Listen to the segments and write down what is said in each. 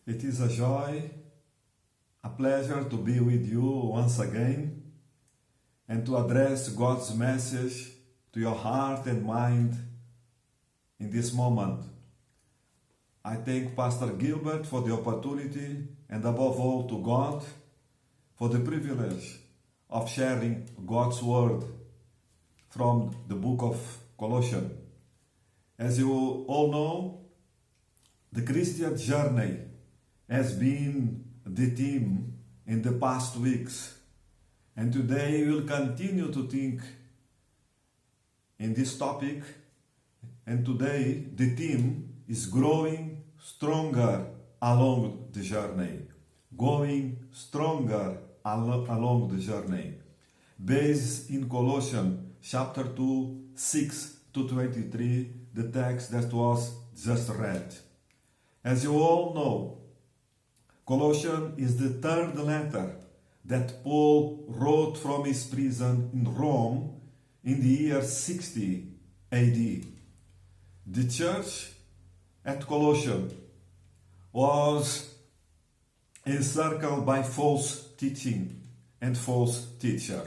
It is a joy, a pleasure to be with you once again and to address God's message to your heart and mind in this moment. I thank Pastor Gilbert for the opportunity and above all to God for the privilege of sharing God's Word from the book of Colossians. As you all know, the Christian journey has been the theme in the past weeks, and today we will continue to think in this topic, and today the theme is growing stronger along the journey. Going stronger along the journey. Based in Colossians chapter 2, 6 to 23, the text that was just read. As you all know, Colossians is the third letter that Paul wrote from his prison in Rome in the year 60 AD. The church at Colossians was encircled by false teaching and false teacher.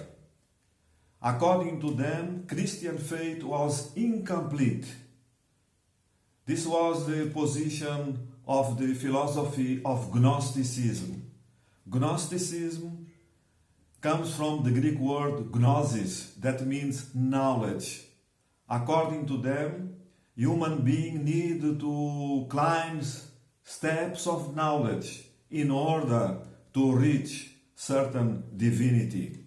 According to them, Christian faith was incomplete. This was the position of the philosophy of Gnosticism. Gnosticism comes from the Greek word gnosis, that means knowledge. According to them, human beings need to climb steps of knowledge in order to reach certain divinity.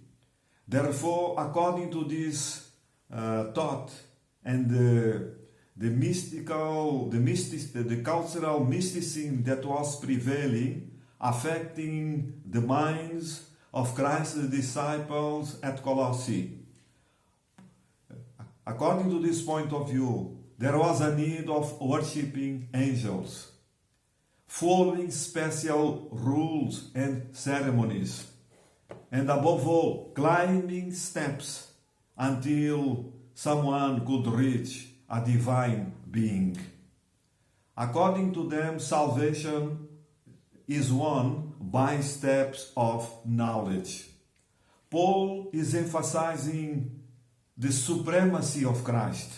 Therefore, according to this thought and the cultural mysticism that was prevailing, affecting the minds of Christ's disciples at Colossae. According to this point of view, there was a need of worshipping angels, following special rules and ceremonies, and above all, climbing steps until someone could reach a divine being. According to them, salvation is won by steps of knowledge. Paul is emphasizing the supremacy of Christ.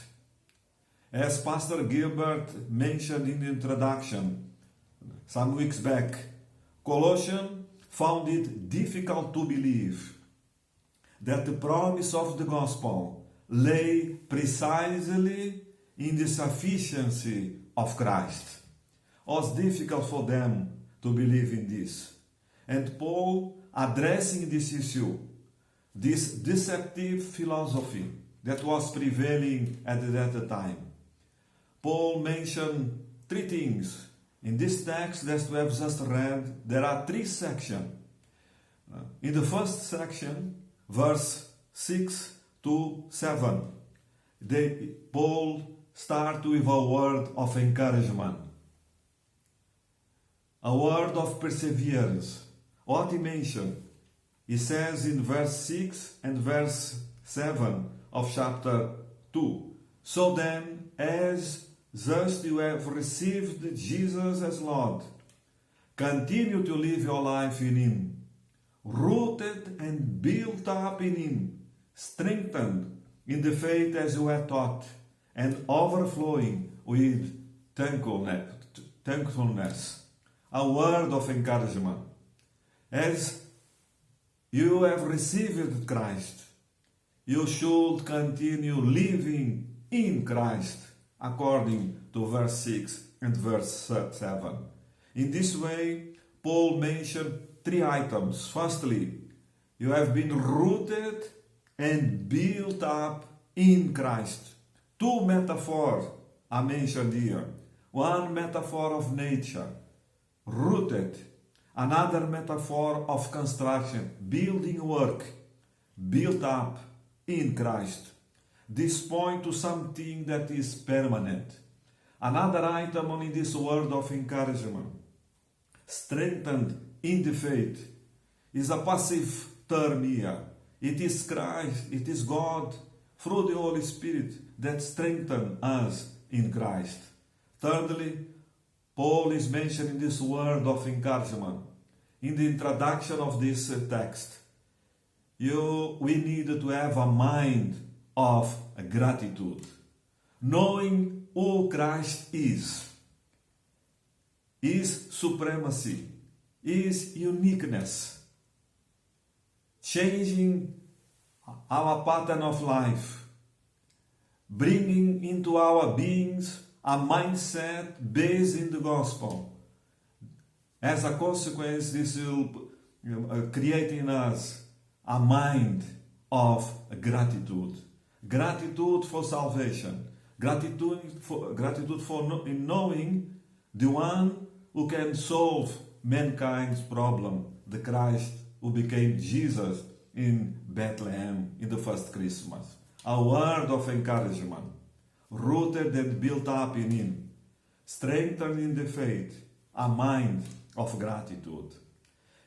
As Pastor Gilbert mentioned in the introduction some weeks back, Colossians found it difficult to believe that the promise of the gospel lay precisely in the sufficiency of Christ. It was difficult for them to believe in this. And Paul, addressing this issue, this deceptive philosophy that was prevailing at that time, Paul mentioned three things. In this text that we have just read, there are three sections. In the first section, verse 6 to 7, Paul starts with a word of encouragement, a word of perseverance. What he mentioned, he says in verse 6 and verse 7 of chapter 2, so then, as thus you have received Jesus as Lord, continue to live your life in Him, rooted and built up in Him, strengthened in the faith as you were taught, and overflowing with thankfulness. A word of encouragement. As you have received Christ, you should continue living in Christ, according to verse 6 and verse 7. In this way, Paul mentioned three items. Firstly, you have been rooted and built up in Christ. Two metaphors are mentioned here. One metaphor of nature, rooted. Another metaphor of construction, building work, built up in Christ. This point to something that is permanent. Another item in this word of encouragement, strengthened in the faith, is a passive term here. It is Christ, it is God, through the Holy Spirit, that strengthens us in Christ. Thirdly, Paul is mentioning this word of encouragement in the introduction of this text. We need to have a mind of gratitude, knowing who Christ is, His supremacy, His uniqueness, changing our pattern of life, bringing into our beings a mindset based in the gospel. As a consequence, this will create in us a mind of gratitude. Gratitude for salvation. Gratitude for knowing the one who can solve mankind's problem, the Christ who became Jesus in Bethlehem in the first Christmas. A word of encouragement, rooted and built up in Him, strengthened in the faith, a mind of gratitude.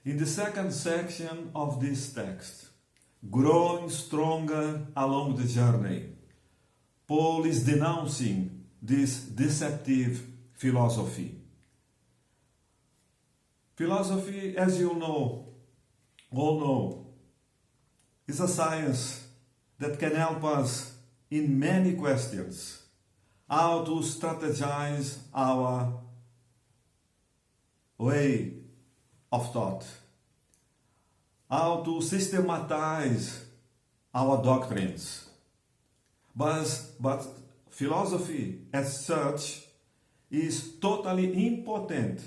In the second section of this text, growing stronger along the journey, Paul is denouncing this deceptive philosophy. Philosophy, as you all know, is a science that can help us in many questions. How to strategize our way of thought, how to systematize our doctrines. But philosophy as such is totally impotent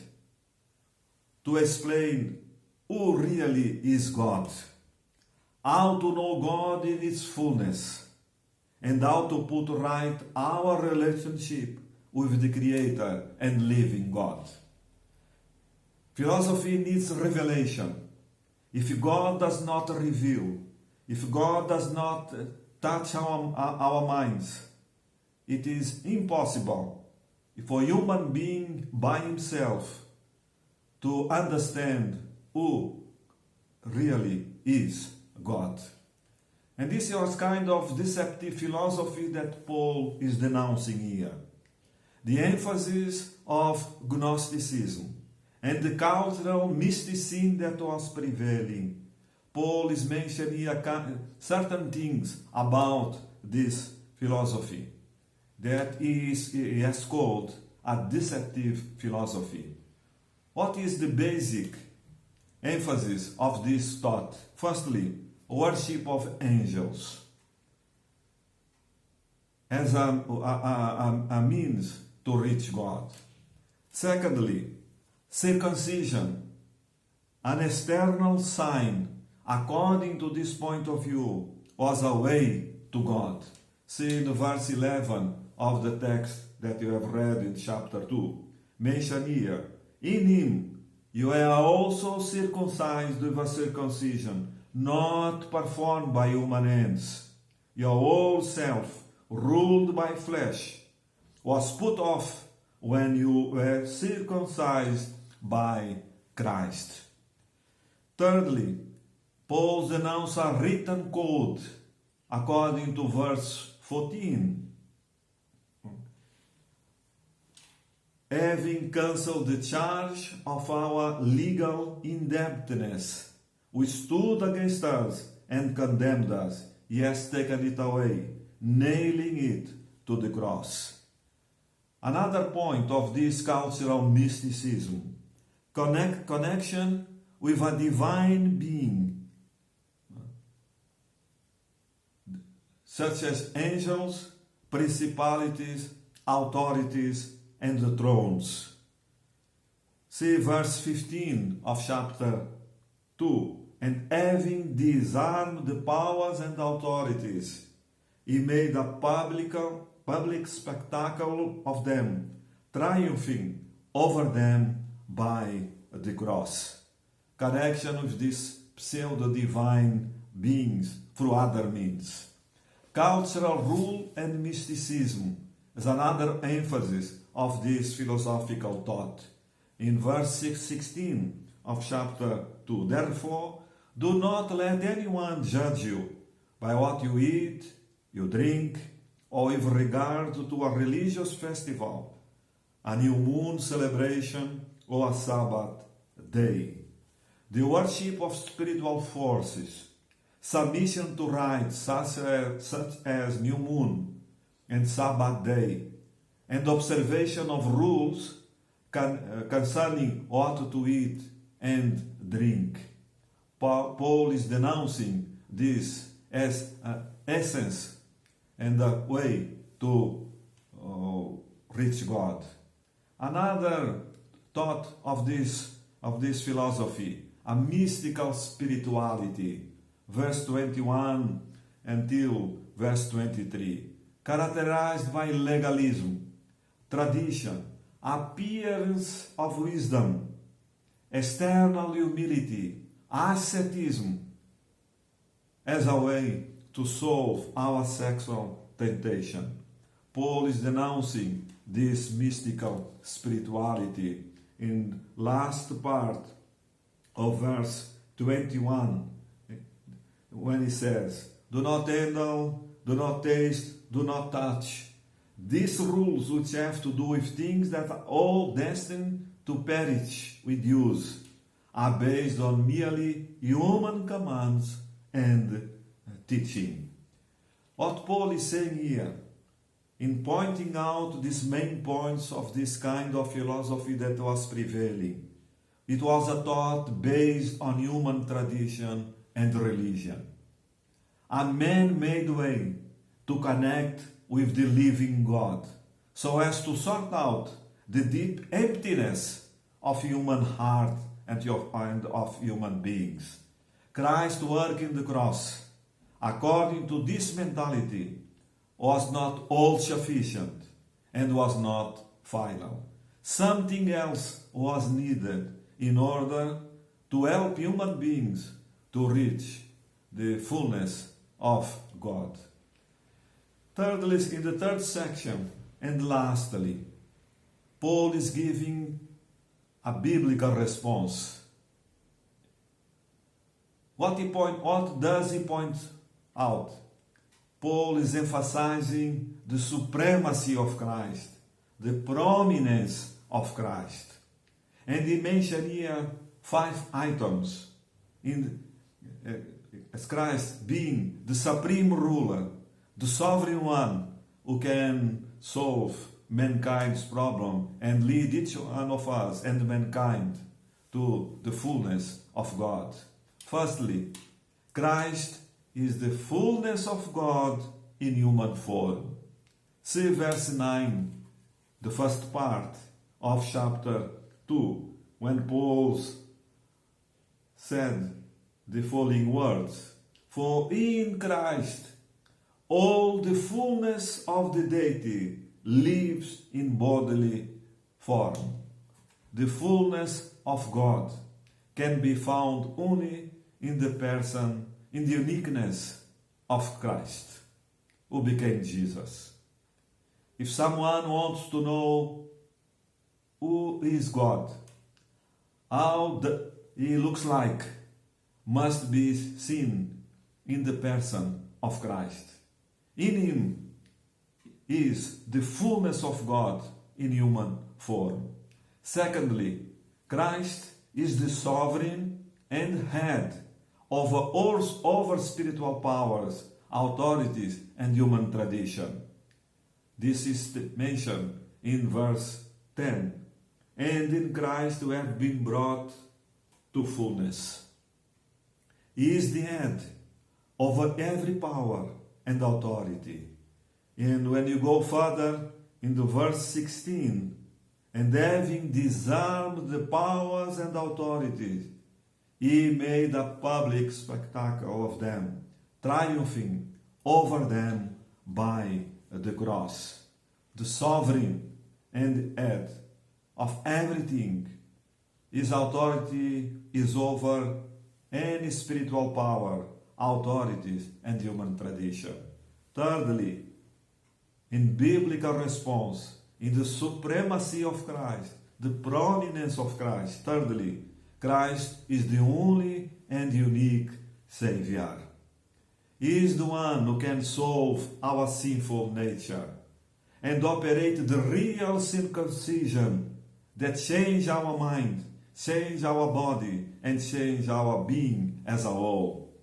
to explain who really is God, how to know God in its fullness, and how to put right our relationship with the Creator and living God. Philosophy needs revelation. If God does not reveal, if God does not touch our minds, it is impossible for a human being by himself to understand who really is God. And this is kind of deceptive philosophy that Paul is denouncing here. The emphasis of Gnosticism and the cultural mysticism that was prevailing. Paul is mentioning here certain things about this philosophy that he has called a deceptive philosophy. What is the basic emphasis of this thought? Firstly, worship of angels as a means to reach God. Secondly, circumcision, an external sign, according to this point of view, was a way to God. See in verse 11 of the text that you have read in chapter 2. Mention here, in Him you are also circumcised with a circumcision not performed by human hands. Your old self, ruled by flesh, was put off when you were circumcised by Christ. Thirdly, Paul denounced a written code according to verse 14. Having cancelled the charge of our legal indebtedness, which stood against us and condemned us, He has taken it away, nailing it to the cross. Another point of this cultural mysticism, connection with a divine being, such as angels, principalities, authorities, and the thrones. See verse 15 of chapter 2. And having disarmed the powers and authorities, He made a public spectacle of them, triumphing over them by the cross. Connection with these pseudo-divine beings through other means. Cultural rule and mysticism is another emphasis of this philosophical thought. In verse 16 of chapter 2, therefore, do not let anyone judge you by what you eat, you drink, or with regard to a religious festival, a new moon celebration, or a Sabbath day. The worship of spiritual forces, submission to rites such as new moon and Sabbath day, and observation of rules concerning what to eat and drink. Paul is denouncing this as an essence and a way to reach God. Another thought of this philosophy, a mystical spirituality, verse 21 until verse 23, characterized by legalism, tradition, appearance of wisdom, external humility, asceticism, as a way to solve our sexual temptation. Paul is denouncing this mystical spirituality in last part of verse 21, when he says, do not handle, do not taste, do not touch. These rules, which have to do with things that are all destined to perish with use, are based on merely human commands and teaching. What Paul is saying here, in pointing out these main points of this kind of philosophy that was prevailing, it was a thought based on human tradition and religion. A man-made way to connect with the living God, so as to sort out the deep emptiness of human heart and of human beings. Christ's work in the cross, according to this mentality, was not all sufficient and was not final. Something else was needed in order to help human beings to reach the fullness of God. Thirdly, in the third section, and lastly, Paul is giving a biblical response. What does he point out? Paul is emphasizing the supremacy of Christ, the prominence of Christ. And he mentioned here 5 items as Christ being the supreme ruler, the sovereign one who can solve mankind's problem and lead each one of us and mankind to the fullness of God. Firstly, Christ is the fullness of God in human form. See verse 9, the first part of chapter 2, when Paul said the following words, for in Christ all the fullness of the deity lives in bodily form. The fullness of God can be found only in the person, in the uniqueness of Christ, who became Jesus. If someone wants to know who is God, how he looks like, must be seen in the person of Christ. In him is the fullness of God in human form. Secondly, Christ is the sovereign and head over spiritual powers, authorities, and human tradition. This is mentioned in verse 10. And in Christ we have been brought to fullness. He is the head over every power and authority. And when you go further into verse 16, and having disarmed the powers and authorities, he made a public spectacle of them, triumphing over them by the cross. The sovereign and head of everything, his authority is over any spiritual power, authorities, and human tradition. Thirdly, in biblical response, in the supremacy of Christ, the prominence of Christ. Thirdly, Christ is the only and unique Savior. He is the one who can solve our sinful nature. and operate the real circumcision that change our mind, change our body, and change our being as a whole.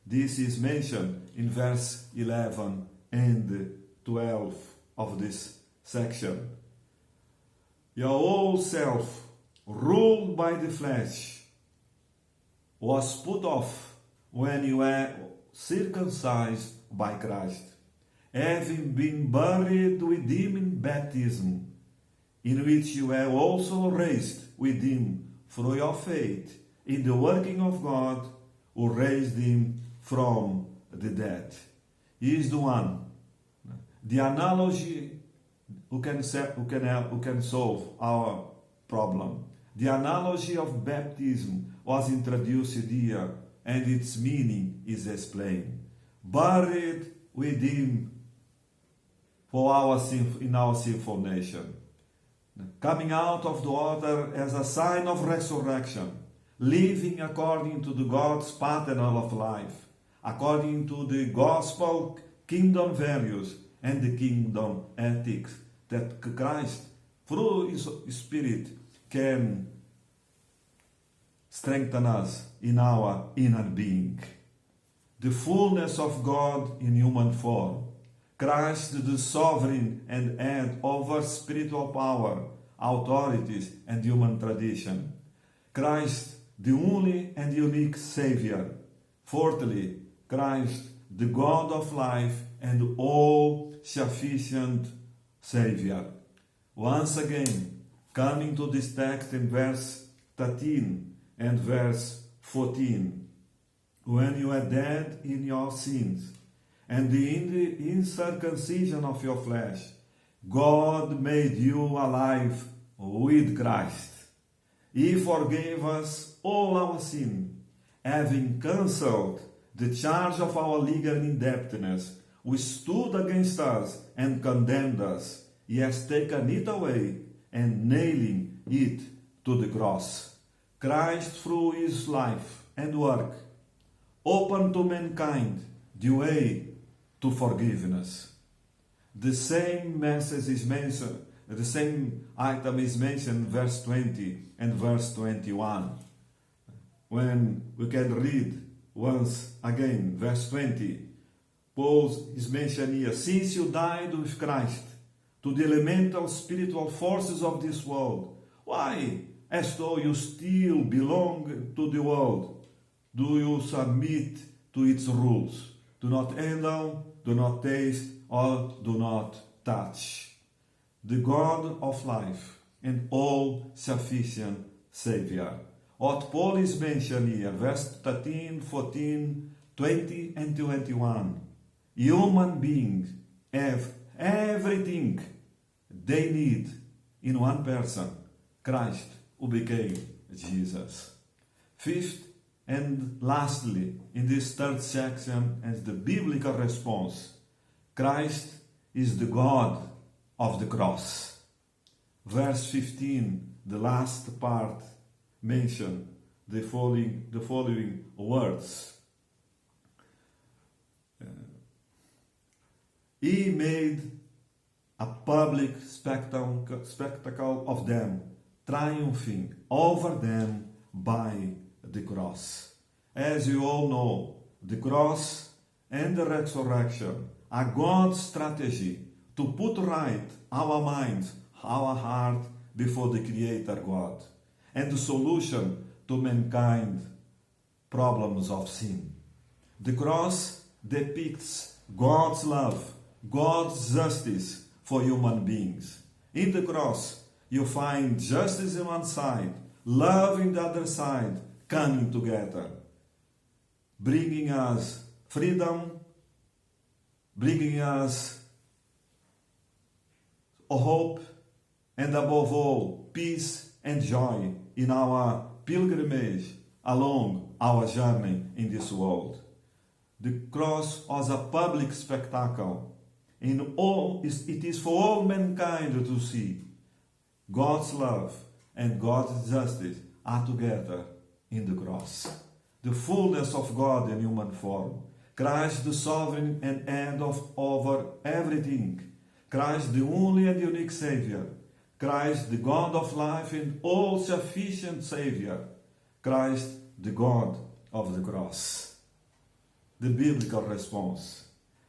This is mentioned in verse 11 and 12 of this section. Your old self, ruled by the flesh, was put off when you were circumcised by Christ, having been buried with him in baptism, in which you were also raised with him through your faith in the working of God who raised him from the dead. He is the one, the analogy who can solve our problem. The analogy of baptism was introduced here, and its meaning is explained. Buried with him in our sinful nature. Coming out of the water as a sign of resurrection. Living according to the God's pattern of life. According to the gospel kingdom values and the kingdom ethics that Christ, through His Spirit, can strengthen us in our inner being. The fullness of God in human form. Christ, the sovereign and head over spiritual power, authorities, and human tradition. Christ, the only and unique Savior. Fourthly, Christ, the God of life and all-sufficient Savior. Once again, coming to this text in verse 13 and verse 14. When you are dead in your sins, and in the uncircumcision of your flesh, God made you alive with Christ. He forgave us all our sin, having cancelled the charge of our legal indebtedness, which stood against us and condemned us. He has taken it away and nailing it to the cross. Christ, through his life and work, opened to mankind the way to forgiveness. The same message is mentioned, the same item is mentioned in verse 20 and verse 21. When we can read once again, verse 20, Paul is mentioned here, since you died with Christ to the elemental spiritual forces of this world, why, as though you still belong to the world, do you submit to its rules? Do not handle, do not taste, or do not touch. The God of life and all-sufficient Savior. What Paul is mentioned here, verse 13, 14, 20, and 21. Human beings have everything they need in one person, Christ, who became Jesus. Fifth and lastly, in this third section, as the biblical response, Christ is the God of the cross. Verse 15, the last part, mention the following words. He made a public spectacle of them, triumphing over them by the cross. As you all know, the cross and the resurrection are God's strategy to put right our minds, our heart before the Creator God, and the solution to mankind's problems of sin. The cross depicts God's love, God's justice for human beings. In the cross, you find justice on one side, love in the other side, coming together, bringing us freedom, bringing us hope, and above all, peace and joy in our pilgrimage along our journey in this world. The cross was a public spectacle. It is for all mankind to see. God's love and God's justice are together in the cross. The fullness of God in human form. Christ the sovereign and head over everything. Christ, the only and unique Savior. Christ, the God of life and all-sufficient Savior. Christ, the God of the cross. The biblical response.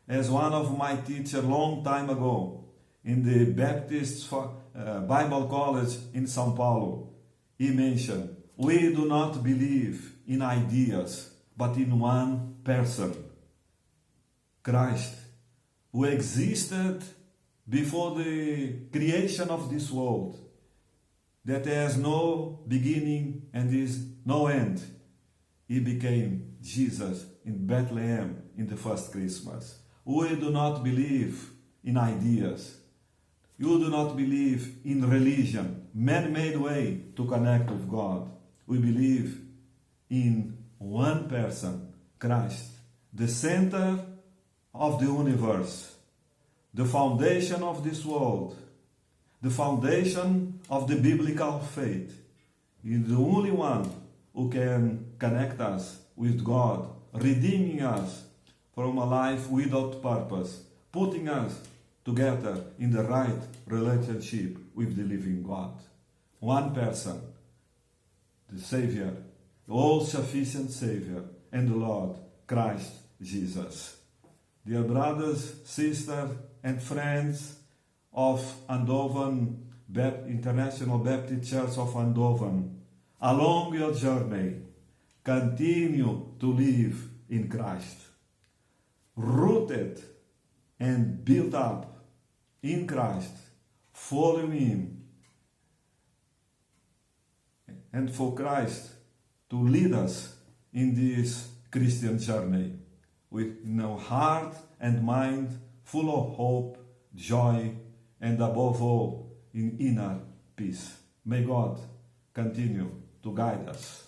As one of my teachers long time ago in the Baptist Bible College in São Paulo, he mentioned, we do not believe in ideas, but in one person, Christ, who existed before the creation of this world, that has no beginning and is no end. He became Jesus in Bethlehem in the first Christmas. We do not believe in ideas. You do not believe in religion, man-made way to connect with God. We believe in one person, Christ, the center of the universe, the foundation of this world, the foundation of the biblical faith. He is the only one who can connect us with God, redeeming us from a life without purpose, putting us together in the right relationship with the living God. One person, the Savior, the all-sufficient Savior, and the Lord, Christ Jesus. Dear brothers, sisters, and friends of Eindhoven, International Baptist Church of Eindhoven, along your journey, continue to live in Christ, rooted and built up in Christ, following Him, and for Christ to lead us in this Christian journey with our heart and mind full of hope, joy, and above all, in inner peace. May God continue to guide us.